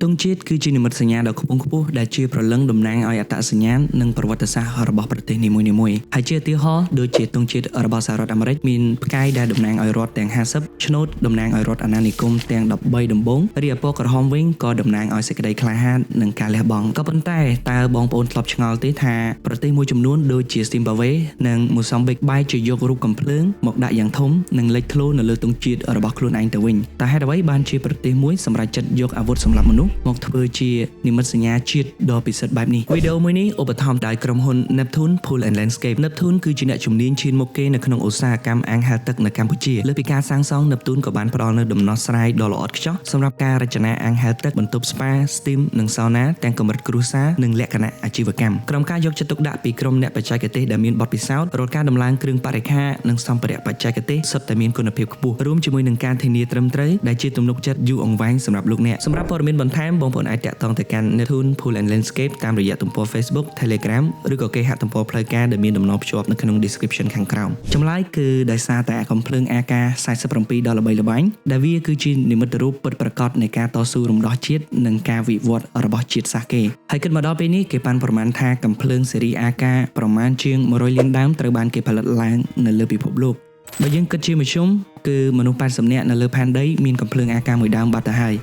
ទង់ជាតិគឺជានិមិត្តសញ្ញាដ៏ខ្ពង់ខ្ពស់ដែលជាព្រលឹងតំណាងឲ្យអត្តសញ្ញាណនិងប្រវត្តិសាស្ត្ររបស់ប្រទេសនីមួយៗហើយជាឧទាហរណ៍ដូចជាទង់ជាតិរបស់សហរដ្ឋអាមេរិកមានផ្កាយដែលតំណាងឲ្យរដ្ឋទាំង50ឆ្នោតតំណាងឲ្យរដ្ឋអាណានិគមទាំង13ដំបូងរីឯពណ៌ក្រហមវិញក៏តំណាងឲ្យសេចក្តីក្លាហាននិងការលះបង់ក៏ប៉ុន្តែតើបងប្អូនធ្លាប់ឆ្ងល់ទេថាប្រទេសមួយចំនួនដូចជាស៊ីមបាវេនិងម៉ូសាំប៊ិកបែរជាយករូបកំភ្លើងមកដាក់យ៉ាងធំនិងលេចធ្លោនៅលើទង់ជាតិរបស់ខ្លួនឯងទៅវិញតើហេតុអ្វីបានជាប្រទេសមួយសម្រេចចិត្តយកអាវុធសម្លាប់មនុស្សមកធ្វើជានិមិត្តសញ្ញាជាតិដ៏ពិសិដ្ឋបែបនេះវីដេអូមួយនេះឧបត្ថម្ភដោយក្រុមហ៊ុន Neptune Pool and Landscape Neptune គឺជាអ្នកជំនាញឈានមុខគេនៅក្នុងឧស្សាហកម្មអាំងហែលទឹកនៅកម្ពុជាលើពីការសាងសង់ Neptune ក៏បានផ្ដល់នូវដំណោះស្រាយដ៏ល្អឥតខ្ចោះសម្រាប់ការរចនាអាំងហែលទឹកបន្ទប់ Spa, Steam និង Sauna ទាំងកម្រិតគ្រួសារនិងលក្ខណៈអាជីវកម្មក្រុមការយកចិត្តទុកដាក់ពីក្រុមអ្នកបច្ចេកទេសដែលមានបទពិសោធន៍រាល់ការដំឡើងគ្រឿងបរិក្ខារនិងសម្ភារៈបច្ចេកទេសសុទ្ធតែមានគុណភាពខ្ពស់រួមជាមួយនឹងការធានាត្រឹមត្រូវដែលជាទំនុកចិត្តយូរអង្វែងសម្រាប់លោកអ្នកសម្រាប់ព័ត៌មានបន្ថែមបងប្អូនអាចតាក់ទងទៅកាន់ Neptune Pool and Landscape តាមរយៈទំព័រ Facebook, Telegram ឬក៏គេហទំព័រផ្លូវការដែលមានតំណភ្ជាប់នៅក្នុង description ខាងក្រោមចម្លើយគឺដោយសារតែកំភ្លើង AK-47 ដ៏ល្បីល្បាញដែលវាគឺជានិមិត្តរូបពិតប្រាកដនៃការតស៊ូរំដោះជាតិនិងការវិវត្តរបស់ជាតិសាសន៍គេហើយគិតមកដល់ពេលនេះគេបានប្រមាណថាកំភ្លើងស៊េរី AK ប្រមាណជាង100លានដើមត្រូវបានគេផលិតឡើងនៅលើពិភពលោកបើយើងគិតជាមធ្យមគឺមនុស្ស80នាក់នៅលើផែនដីមានកំភ្លើង AK មួយដើមបាត់ទៅហើ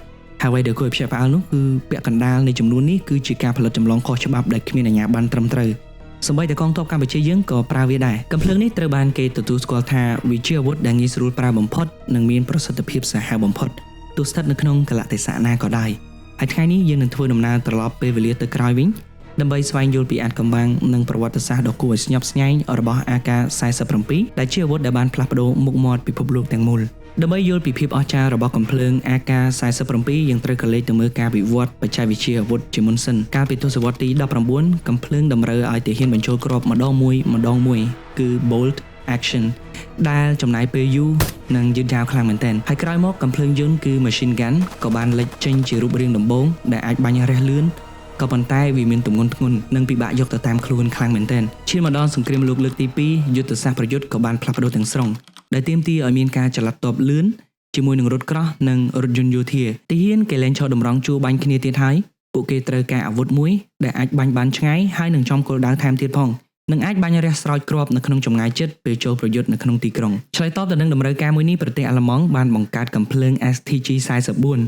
យហើយដែលគួរឲ្យភ្ញាក់ផ្អើលនោះគឺពាក់កណ្ដាលនៃចំនួននេះគឺជាការផលិតចម្លងខុសច្បាប់ដែលគ្មានអាជ្ញាប័ណ្ណត្រឹមត្រូវសម្បីតែកងទ័ពកម្ពុជាយើងក៏ប្រើវាដែរកំភ្លើងនេះត្រូវបានគេទទួលស្គាល់ថាវាជាអាវុធដែលងាយស្រួលប្រើបំផុតនិងមានប្រសិទ្ធភាពសាហាវបំផុតទោះស្ថិតនៅក្នុងកលៈទេសៈណាក៏ដោយហើយថ្ងៃនេះយើងនឹងធ្វើដំណើរត្រឡប់ពេលវេលាទៅក្រោយវិញដើម្បីស្វែងយល់ពីអាថ៌កំបាំងនិងប្រវត្តិសាស្ត្រដ៏គួរឲ្យស្ញប់ស្ញែងរបស់ AK-47 ដែលជាអាវុធដែលបានផ្លាស់ប្ដូរមុខមាត់ពិភពលោកទាំងមូលដើម្បីយល់ពីភាពអស្ចារ្យរបស់កំភ្លើង AK-47 យើងត្រូវក៏លេចទៅមើលការវិវត្តបច្ចេកវិទ្យាអាវុធជាមុនសិនកាលពីទសវត្សរ៍ទី19កំភ្លើងតម្រូវឲ្យទាហានបញ្ចូលគ្រាប់ម្ដងមួយគឺ bolt action ដែលចំណាយពេលយូរនិងយឺតយ៉ាវខ្លាំងមែនទែនហើយក្រោយមកកំភ្លើងយន្តគឺ machine gun ក៏បានលេចចេញជារូបរាងដំបូងដែលអាចបាញ់រះលឿនក៏ប៉ុន្តែវាមានទម្ងន់ធ្ងន់និងពិបាកយកទៅតាមខ្លួនខ្លាំងមែនទែនឈានមកដល់សង្គ្រាមលោកលើកទី2យុទ្ធសាស្ត្រប្រយុទ្ធក៏បានផ្លាស់ប្ដូរទាំងស្រុងដែលទាមទារឲ្យមានការចល័តទ័ពលឿនជាមួយនឹងរថក្រោះនិងរថយន្តយោធាទាហានគេលែងឈរតម្រង់ជួរបាញ់គ្នាទៀតហើយពួកគេត្រូវការអាវុធមួយដែលអាចបាញ់បានឆ្ងាយហើយនឹងចំគោលដៅថែមទៀតផងនិងអាចបាញ់រះស្រោចគ្រាប់នៅក្នុងចម្ងាយជិតពេលចូលប្រយុទ្ធនៅក្នុងទីក្រុងឆ្លើយតបទៅនឹងតម្រូវការមួយនេះប្រទេសអាល្លឺម៉ង់បានបង្កើតកំភ្លើង STG-44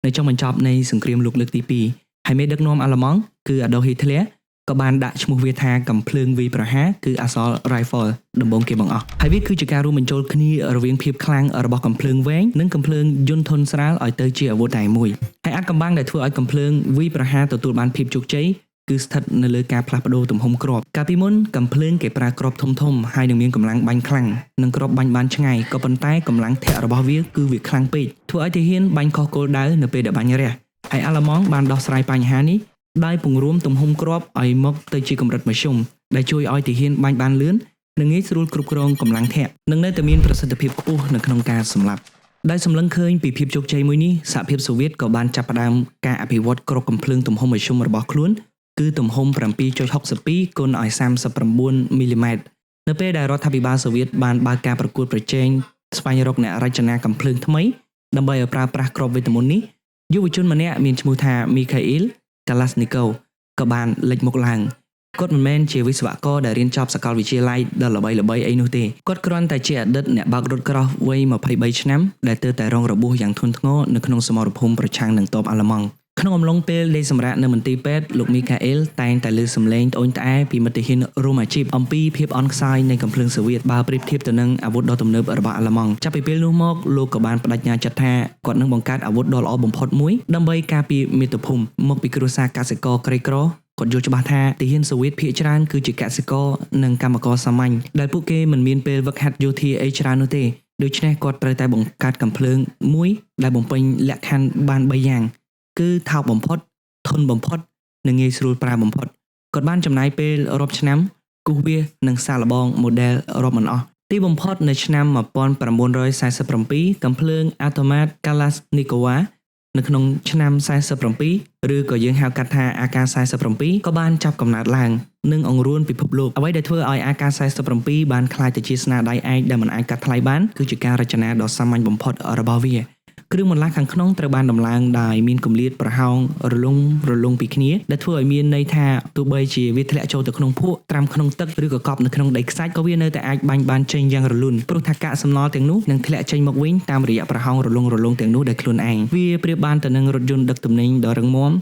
នៅចុងបញ្ចប់នៃសង្គ្រាមលោកលើកទី2ហើយមេដឹកនាំអាល្លឺម៉ង់គឺ Adolf Hitler ក៏បានដាក់ឈ្មោះវាថាកំភ្លើងវាយប្រហារគឺ Assault Rifle ដំបូងគេបង្អស់ហើយវាគឺជាការរួមបញ្ចូលគ្នារវាងភាពខ្លាំងរបស់កំភ្លើងវែងនិងកំភ្លើងយន្តធន់ស្រាលឲ្យទៅជាអាវុធតែមួយហើយអាថ៌កំបាំងដែលធ្វើឲ្យកំភ្លើងវាយប្រហារទទួលបានភាពជោគជ័យគឺស្ថិតនៅលើការផ្លាស់ប្ដូរទំហំគ្រាប់កាលពីមុនកំភ្លើងគេប្រើគ្រាប់ធំហើយនឹងមានកម្លាំងបាញ់ខ្លាំងនិងគ្រាប់បាញ់បានឆ្ងាយក៏ប៉ុន្តែកម្លាំងធាក់របស់វាគឺវាខ្លាំងពេកធ្វើឲ្យទាហានបាញ់ខុសគោលដៅនៅពេលដែលបាញ់រះហើយអាល្លឺម៉ង់បានដោះស្រាយបញ្ហានេះដោយពង្រួមទំហំគ្រាប់ឲ្យមកទៅជាកម្រិតមធ្យមដែលជួយឲ្យទាហានបាញ់បានលឿននិងងាយស្រួលគ្រប់គ្រងកម្លាំងធាក់និងនៅតែមានប្រសិទ្ធភាពខ្ពស់នៅក្នុងការសម្លាប់ដោយសម្លឹងឃើញពីភាពជោគជ័យមួយនេះសហភាពសូវៀតក៏បានចាប់ផ្ដើមការអភិវឌ្ឍគ្រាប់កំភ្លើងទំហំមធ្យមរបស់ខ្លួនគឺទំហំ 7.62 គុណឲ្យ 39 មីលីម៉ែត្រនៅពេលដែលរដ្ឋាភិបាលសូវៀតបានបើកការប្រកួតប្រជែងស្វែងរកអ្នករចនាកំភ្លើងថ្មីដើម្បីឲ្យប្រើប្រាស់គ្រាប់វេទមន្តនេះយុវជនម្នាក់មានឈ្មោះថា Mikhail Kalashnikov ក៏បានលេចមុខឡើងគាត់មិនមែនជាវិស្វករដែលរៀនចប់សាកលវិទ្យាល័យដ៏ល្បីៗអីនោះទេគាត់គ្រាន់តែជាអតីតអ្នកបើករថក្រោះវ័យ23ឆ្នាំដែលទើបតែរងរបួសយ៉ាងធ្ងន់ធ្ងរនៅក្នុងសមរភូមិប្រឆាំងនឹងទ័ពអាល្លឺម៉ង់ក្នុងអំឡុងពេលដេកសម្រាកនៅមន្ទីរពេទ្យលោក Mikhail តែងតែលើសំឡេងត្អូញត្អែពីមិត្តហ៊ានរួមអាជីពអំពីភាពអន់ខ្សោយនៃកំភ្លើងសូវៀតបើប្រៀបធៀបទៅនឹងអាវុធដ៏ទំនើបរបស់អាល្លឺម៉ង់ចាប់ពីពេលនោះមកលោកក៏បានបដិញ្ញាចិត្តថាគាត់នឹងបង្កើតអាវុធដ៏ល្អបំផុតមួយដើម្បីការពារមាតុភូមិមកពីគ្រួសារកសិករក្រីក្រគាត់យល់ច្បាស់ថាទាហានសូវៀតភាគច្រើនគឺជាកសិករនិងកម្មករសាមញ្ញដែលពួកគេមិនមានពេលវឹកហាត់យោធាអីច្រើននោះទេដូច្នេះគាត់ត្រូវតែបង្កើតកំភ្លើងមួយដែលបំពេញលក្ខខណ្ឌបាន3យ៉ាងគឺថោកបំផុតធន់បំផុតនិងងាយស្រួលប្រើបំផុតគាត់បានចំណាយពេលរាប់ឆ្នាំគូសវាសនិងសាកល្បង model រាប់មិនអស់ទីបំផុតនៅឆ្នាំ1947កំភ្លើង Automat Kalashnikov នៅក្នុងឆ្នាំ47ឬក៏យើងហៅកាត់ថា AK-47 ក៏បានចាប់កំណើតឡើងនិងអង្រួនពិភពលោកអ្វីដែលធ្វើឲ្យ AK-47 បានក្លាយទៅជាស្នាដៃឯកដែលមិនអាចកាត់ថ្លៃបានគឺជាការរចនាដ៏សាមញ្ញបំផុតរបស់វា គ្រឿងបន្លាស់ខាងក្នុងត្រូវបានដំឡើងដោយមានគម្លាតប្រហោងរលុងពីគ្នាដែលធ្វើឲ្យមានន័យថាទោះបីជាវាធ្លាក់ចូលទៅក្នុងភក់ត្រាំក្នុងទឹកឬក៏កប់នៅក្នុងដីខ្សាច់ក៏វានៅតែអាចបាញ់បានចេញយ៉ាងរលូនព្រោះថាកាកសំណល់ទាំងនោះនឹងធ្លាក់ចេញមកវិញតាមរយៈប្រហោងរលុងទាំងនោះដោយខ្លួនឯងវាប្រៀបបានទៅនឹងរថយន្តដឹកទំនិញដ៏រឹងមាំ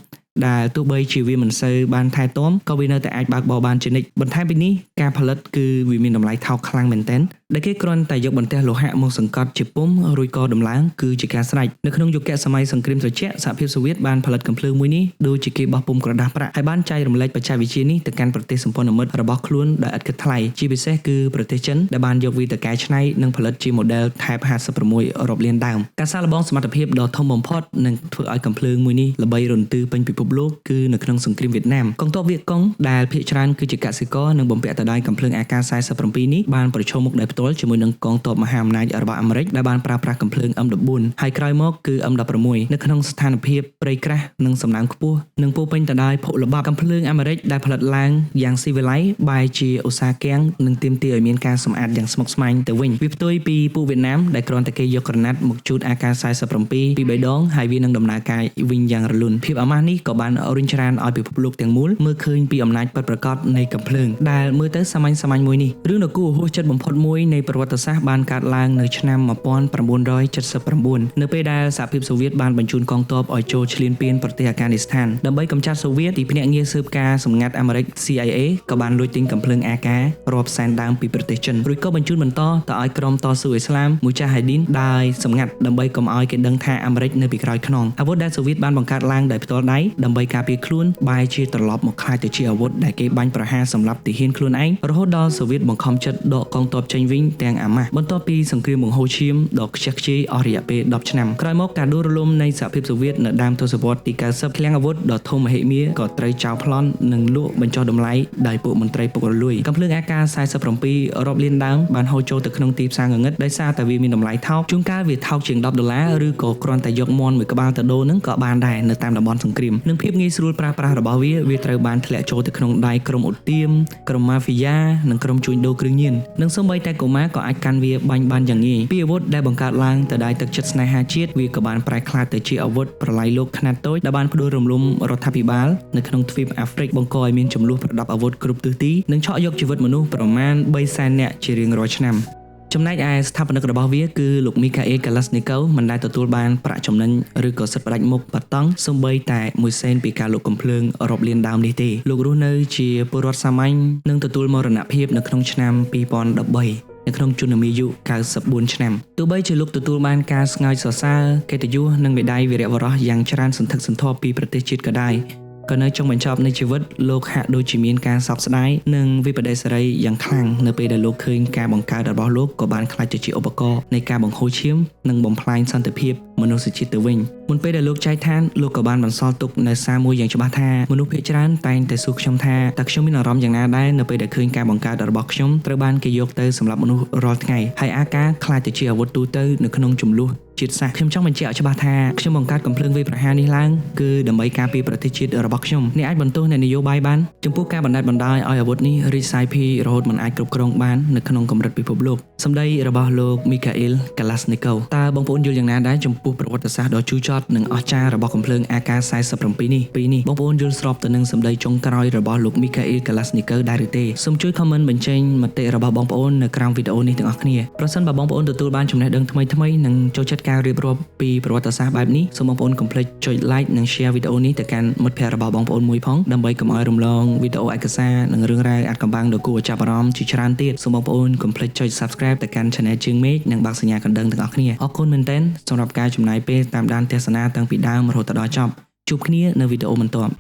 ដែលទោះបីជាវាមិនសូវបានថែទាំក៏វានៅតែអាចបើកបរបានជានិច្ចបន្ថែមពីនេះការផលិតគឺវាមានតម្លៃថោកខ្លាំងមែនទែនដែលគេគ្រាន់តែយកបន្ទះលោហៈមកសង្កត់ជាពុម្ពរួចក៏ដំឡើងគឺជាការស្រេចនៅក្នុងយុគសម័យសង្គ្រាមត្រជាក់សហភាពសូវៀតបានផលិតកាំភ្លើងមួយនេះដូចជាគេបោះពុម្ពក្រដាសប្រាក់ហើយបានចែករំលែកបច្ចេកវិទ្យានេះទៅកាន់ប្រទេសសម្ព័ន្ធមិត្តរបស់ខ្លួនដោយឥតគិតថ្លៃជាពិសេសគឺប្រទេសចិនដែលបានយកវាទៅកែច្នៃនិងផលិតជាម៉ូដែលថែប56រាប់លានដើមការសាកល្បងសមត្ថភាពដ៏ធំបំផុតនិងធ្វើឲ្យកាំភ្លើងមួយនេះល្បីរន្ទឺពេញពិភពលោកគឺនៅក្នុងសង្គ្រាមវៀតណាមកងទ័ពវៀតកុងដែលភាគច្រើនគឺជាកសិករនិងបំពាក់ទៅដោយកាំភ្លើង AK-47 នេះបានប្រឈមមុខដោយផ្ទាល់ជាមួយនឹងកងទ័ពមហាអំណាចរបស់អាមេរិកដែលបានប្រើប្រាស់កាំភ្លើង M14 ហើយក្រោយមកគឺ M16 នៅក្នុងស្ថានភាពព្រៃក្រាស់និងសំណើមខ្ពស់និងពោពេញទៅដោយភក់ល្បាប់កាំភ្លើងអាមេរិកដែលផលិតឡើងយ៉ាងស៊ីវិល័យបែរជាឧស្សាហកម្មនិងទាមទារឲ្យមានការសម្អាតយ៉ាងស្មុគស្មាញទៅវិញវាផ្ទុយពីពួកវៀតណាមដែលគ្រាន់តែគេយកក្រណាត់មកជូត AK-47 ពី3ដងហើយវានឹងដំណើរការវិញយ៉ាងរលូនភាពអាម៉ាស់នេះក៏បានរុញច្រានឲ្យពិភពលោកទាំងមូលមើលឃើញពីអំណាចពិតប្រាកដនៃកាំភ្លើងដែលមើលទៅសាមញ្ញមួយនេះរឿងដ៏គួរឲ្យហួសចិត្តបំផុតមួយនៃប្រវត្តិសាស្ត្របានកើតឡើងនៅឆ្នាំ1979នៅពេលដែលសហភាពសូវៀតបានបញ្ជូនកងទ័ពឲ្យចូលឈ្លានពានប្រទេសអាហ្គានីស្ថានដើម្បីកម្ចាត់សូវៀតទីភ្នាក់ងារស៊ើបការសម្ងាត់អាមេរិក CIA ក៏បានលួចទិញកាំភ្លើង AK រាប់សែនដើមពីប្រទេសចិនរួចក៏បញ្ជូនបន្តទៅឲ្យក្រុមតស៊ូអ៊ីស្លាមមូចាហេឌីនដោយសម្ងាត់ដើម្បីកុំឲ្យគេដឹងថាអាមេរិកនៅពីក្រោយខ្នងអាវុធដែលសូវៀតបានបង្កើតឡើងដោយផ្ទាល់ដៃដើម្បីការពារខ្លួនបែរជាត្រឡប់មកក្លាយទៅជាអាវុធដែលគេបាញ់ប្រហារសម្រាប់ទាហានខ្លួនឯងរហូតដល់សូវៀតបង្ខំចិត្តដកកងទ័ពចេញវិញទាំងអាម៉ាស់បន្ទាប់ពីសង្គ្រាមបង្ហូរឈាមដ៏ខ្ជះខ្ជាយអស់រយៈពេល10ឆ្នាំក្រោយមកការដួលរលំនៃសហភាពសូវៀតនៅដើមទសវត្សរ៍ទី90ឃ្លាំងអាវុធដ៏ធំមហិមាក៏ត្រូវចោលប្លន់និងលក់បញ្ចុះតម្លៃដោយពួកមន្ត្រីពុករលួយកាំភ្លើង AK-47 រាប់លានដើមបានហូរចូលទៅក្នុងទីផ្សារងងឹតដោយសារតែវាមានតម្លៃថោកជួនកាលវាថោកជាង$10ឬក៏គ្រាន់តែយកមាន់មួយក្បាលទៅដូរនឹងក៏បានដែរនៅតាមតំបន់សង្គ្រាមនិងភាពងាយស្រួលប្រើប្រាស់របស់វាត្រូវបានធ្លាក់ចូលទៅក្នុងដៃក្រុមឧទាមក្រុមម៉ាហ្វីយ៉ានិងក្រុមជួញដូរគ្រឿងញៀននិងសូម្បីតែកុមារក៏អាចកាន់វាបាញ់បានយ៉ាងងាយពីអាវុធដែលបង្កើតឡើងទៅដោយទឹកចិត្តស្នេហាជាតិវាក៏បានប្រែក្លាយទៅជាអាវុធប្រឡាយលោកខ្នាតតូចដែលបានផ្ដួលរំលំរដ្ឋាភិបាលនៅក្នុងទ្វីបអាហ្វ្រិកបង្កឲ្យមានចំនួនប្រដាប់អាវុធគ្រប់ទិសទីនិងឆក់យកជីវិតមនុស្សប្រមាណ300,000នាក់ជារៀងរាល់ឆ្នាំចំណែកឯស្ថាបនិករបស់វាគឺលោក Mikhail Kalashnikov មិនដែលទទួលបានប្រាក់ចំណេញឬក៏សិទ្ធិផ្ដាច់មុខបាត់តង់សូម្បីតែ1សេនពីការលក់កាំភ្លើងរាប់លានដើមនេះទេលោករស់នៅជាពលរដ្ឋសាមញ្ញនិងទទួលមរណភាពនៅក្នុងឆ្នាំ2013នៅក្នុងជំនាយុ94ឆ្នាំទោះបីជាលោកទទួលបានការស្ងើចសរសើរកិត្តិយសនិងមេដាយវីរៈបុរសយ៉ាងច្រើនសន្ធឹកសន្ធាប់ពីប្រទេសជាតិក៏ដោយក៏នៅចុងបញ្ចប់នៃជីវិតលោកហាក់ដូចជាមានការសោកស្ដាយនិងវិបដិសារីយ៉ាងខ្លាំងនៅពេលដែលលោកឃើញការបង្កើតរបស់លោកក៏បានក្លាយទៅជាឧបករណ៍នៃការបង្ហូរឈាមនិងបំផ្លាញសន្តិភាពមនុស្សជាតិទៅវិញមុនពេលដែលលោកចែកឋានលោកក៏បានបន្សល់ទុកនៅសារមួយយ៉ាងច្បាស់ថាមនុស្សភាគច្រើនតែងតែសួរខ្ញុំថាតើខ្ញុំមានអារម្មណ៍យ៉ាងណាដែរនៅពេលដែលឃើញការបង្កើតរបស់ខ្ញុំត្រូវបានគេយកទៅសម្លាប់មនុស្សរាល់ថ្ងៃហើយ AK ក្លាយទៅជាអាវុធទូទៅនៅក្នុងចំនួនជាតិសាសន៍ខ្ញុំចង់បញ្ជាក់ឲ្យច្បាស់ថាខ្ញុំបង្កើតកំភ្លើងវាយប្រហារនេះឡើងគឺដើម្បីការពារប្រទេសជាតិរបស់ខ្ញុំអ្នកអាចបន្ទោសអ្នកនយោបាយបានចំពោះការបណ្តែតបណ្តោយឲ្យអាវុធនេះរីកសាយភាយរហូតមិនអាចគ្រប់គ្រងបាននៅក្នុងកម្រិតពិភពលោកសម្ដីរបស់លោក Mikhail Kalashnikov តើបងប្អូនយល់យ៉ាងណាដែរចំពោះប្រវត្តិសាស្ត្រដ៏ជូរចត់និងអស្ចារ្យរបស់កំភ្លើង AK-47 នេះបងប្អូនយល់ស្របទៅនឹងសម្ដីចុងក្រោយរបស់លោក Mikhail Kalashnikov ដែរឬទេសូមជួយ comment បញ្ចេញមតិរបស់បងប្អូននៅក្រោមវីដេអូនេះទាំងអស់គ្នាប្រសិនបើបងប្អូនទទួលបានចំណេះដឹងថ្មីៗនិងចូលចិត្តការរៀបរាប់ពីប្រវត្តិសាស្ត្របែបនេះសូមបងប្អូនកុំភ្លេចចុច like និង share វីដេអូនេះទៅកាន់មិត្តភ័ក្តិរបស់បងប្អូនមួយផងដើម្បីកុំឲ្យរំលងវីដេអូឯកសារនិងរឿងរ៉ាវអាថ៌កំបាំងដ៏គួរឲ្យចាប់អារម្មណ៍ជាច្រើនទៀតសូមបងប្អូនកុំភ្លេចចុច subscribe ទៅកាន់ channel ជើងមេឃនិងបើកសញ្ញាកណ្ដឹងទាំងអស់គ្នាអរគុណមែនទែនសម្រាប់ការចំណាយពេលតាមដានទស្សនាតាំងពីដើមរហូតដល់ចប់ជួបគ្នានៅវីដេអូបន្ទាប់